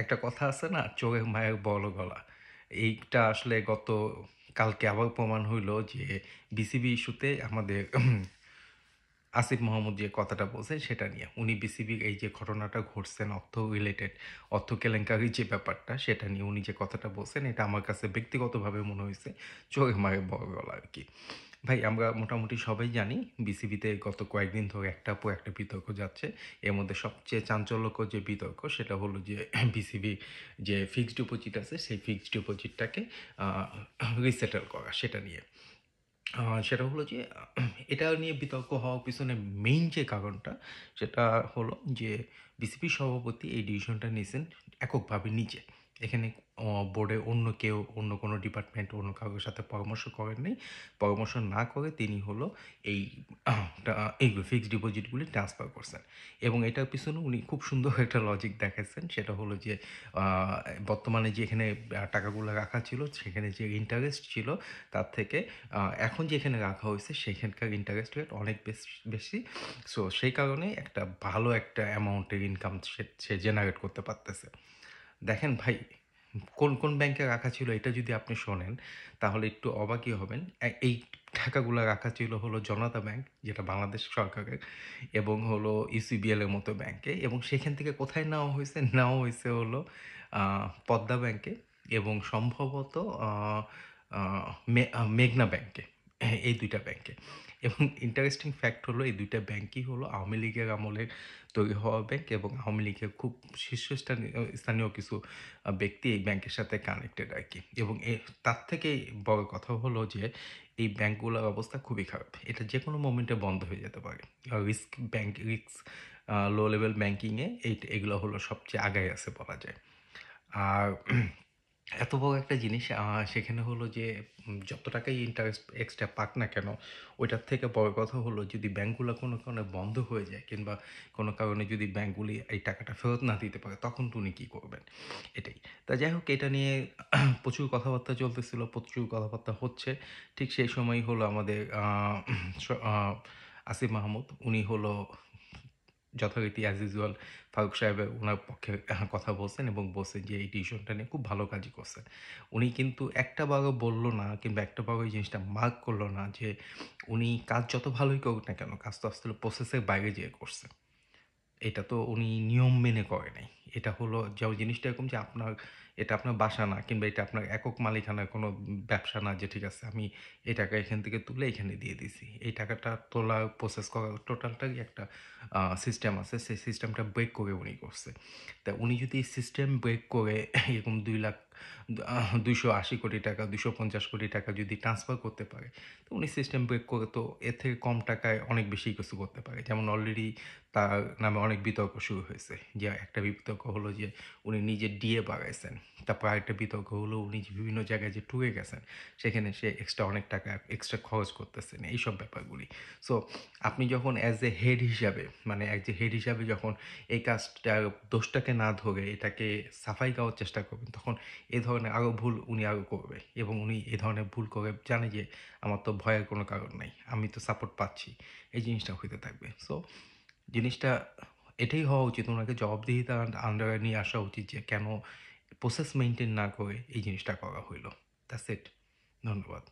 একটা কথা আছে না, চোরের মায়ের বড় গলা। এইটা আসলে কালকে আবার প্রমাণ হইল যে বিসিবি ইস্যুতে আমাদের আসিফ মাহমুদ যে কথাটা বলছেন সেটা নিয়ে উনি বিসিবির এই যে ঘটনাটা ঘটছেন অর্থ কেলেঙ্কারির যে ব্যাপারটা সেটা নিয়ে উনি যে কথাটা বলছেন এটা আমার কাছে ব্যক্তিগতভাবে মনে হয়েছে চোরের মায়ের বড় গলা আর কি। ভাই আমরা মোটামুটি সবাই জানি বিসিবিতে গত কয়েকদিন ধরে একটার পর একটা বিতর্ক যাচ্ছে। এর মধ্যে সবচেয়ে চাঞ্চল্যকর যে বিতর্ক সেটা হলো যে বিসিবি যে ফিক্সড ডিপোজিট আছে সেই ফিক্সড ডিপোজিটটাকে রিসেটেল করা সেটা নিয়ে। সেটা হলো যে এটা নিয়ে বিতর্ক হওয়ার পিছনে মেইন যে কারণটা সেটা হলো যে বিসিবি সভাপতি এই ডিসিশনটা নিয়েছেন এককভাবে নিজে। এখানে বোর্ডে অন্য কেউ অন্য কোনো ডিপার্টমেন্ট অন্য কারোর সাথে পরামর্শ করেন নাই। পরামর্শ না করে তিনি হলো এই এইগুলো ফিক্সড ডিপোজিটগুলি ট্রান্সফার করছেন এবং এটার পিছনে উনি খুব সুন্দর একটা লজিক দেখাচ্ছেন। সেটা হলো যে বর্তমানে যেখানে টাকাগুলো রাখা ছিল সেখানে যে ইন্টারেস্ট ছিল তার থেকে এখন যেখানে রাখা হয়েছে সেখানকার ইন্টারেস্ট রেট অনেক বেশি। সো সেই কারণে একটা ভালো একটা অ্যামাউন্টের ইনকাম সে জেনারেট করতে পারতেছে। দেখেন ভাই, কোন কোন ব্যাংকে রাখা ছিল এটা যদি আপনি শোনেন তাহলে একটু অবাকই হবেন। এই টাকাগুলো রাখা ছিল হলো জনতা ব্যাংক, যেটা বাংলাদেশ সরকারের, এবং হলো ইউসিবিএল এর মতো ব্যাংকে, এবং সেখান থেকে কোথায় নেওয়া হয়েছে হলো পদ্মা ব্যাংকে এবং সম্ভবত মেঘনা ব্যাংকে। এই দুইটা ব্যাংকে। এবং ইন্টারেস্টিং ফ্যাক্ট হলো এই দুইটা ব্যাংকই হলো আওয়ামী লীগের আমলে তৈরি হওয়া ব্যাংক এবং আওয়ামী লীগের খুব স্থানীয় কিছু ব্যক্তি এই ব্যাংকের সাথে কানেক্টেড আর কি। এবং তার থেকে বড় কথা হলো যে এই ব্যাংকগুলোর অবস্থা খুবই খারাপ, এটা যে কোনো মোমেন্টে বন্ধ হয়ে যেতে পারে। রিস্ক লো লেভেল ব্যাংকিংয়ে এগুলো হলো সবচেয়ে আগায় আছে বলা যায়। আর এত বড় একটা জিনিস সেখানে হলো যে যত টাকাই ইন্টারেস্ট এক্সট্রা পাক না কেন, ওইটার থেকে বড় কথা হলো যদি ব্যাংকগুলো কোনো কারণে বন্ধ হয়ে যায় কিংবা কোনো কারণে যদি ব্যাংকগুলি এই টাকাটা ফেরত না দিতে পারে তখন তো উনি কী করবেন, এটাই। তা যাই হোক, এটা নিয়ে প্রচুর কথাবার্তা চলতেছিল, প্রচুর কথাবার্তা হচ্ছে। ঠিক সেই সময়ই হলো আমাদের আসিফ মাহমুদ উনি হলো যথারীতি অ্যাজ ইউজুয়াল ফারুক সাহেবের ওনার পক্ষে কথা বলছেন এবং বলছেন যে এই ডিসিশনটা নিয়ে খুব ভালো কাজই করছেন। উনি কিন্তু একটা বারও বলল না কিংবা একটা বারও এই জিনিসটা মার্ক করলো না যে উনি কাজ যত ভালোই করুক না কেন কাজ তো আসলে প্রসেসের বাইরে যেয়ে করছে। এটা তো উনি নিয়ম মেনে করে নাই। এটা হলো যে জিনিসটা এরকম যে এটা আপনার বাসা না কিংবা এটা আপনার একক মালিকানার কোনো ব্যবসা না যে ঠিক আছে আমি এই টাকা এখান থেকে তুলে এখানে দিয়ে দিছি। এই টাকাটা তোলা, প্রসেস করা টোটালটাই একটা সিস্টেম আছে। সেই সিস্টেমটা ব্রেক করে উনি করছে। তা উনি যদি সিস্টেম ব্রেক করে এরকম 280 কোটি টাকা, 250 কোটি টাকা যদি ট্রান্সফার করতে পারে, তো উনি সিস্টেম ব্রেক করে তো এর থেকে কম টাকায় অনেক বেশি কিছু করতে পারে। যেমন অলরেডি তার নামে অনেক বিতর্ক শুরু হয়েছে। যে একটা বিতর্ক হলো যে উনি নিজে ডিএ বাড়াইছেন। তারপর আরেকটা বিতর্ক হলো উনি যে বিভিন্ন জায়গায় যে ট্যুরে গেছেন, সেখানে সে এক্সট্রা অনেক টাকা এক্সট্রা খরচ করতেছেন, এইসব ব্যাপারগুলি। সো আপনি যখন হেড হিসাবে যখন এই কাজটার দোষটাকে না ধরে এটাকে সাফাই গাওয়ার চেষ্টা করবেন, তখন এ ধরনের আরও ভুল উনি আরও করবে এবং উনি এ ধরনের ভুল করে জানে যে আমার তো ভয়ের কোনো কারণ নাই। আমি তো সাপোর্ট পাচ্ছি। এই জিনিসটা হইতে থাকবে। সো জিনিসটা এটাই হওয়া উচিত। উনাকে জবাবদিহিতার আন্ডারে নিয়ে আসা উচিত যে কেন প্রসেস মেইনটেইন না করে এই জিনিসটা করা হইল। That's it. ধন্যবাদ।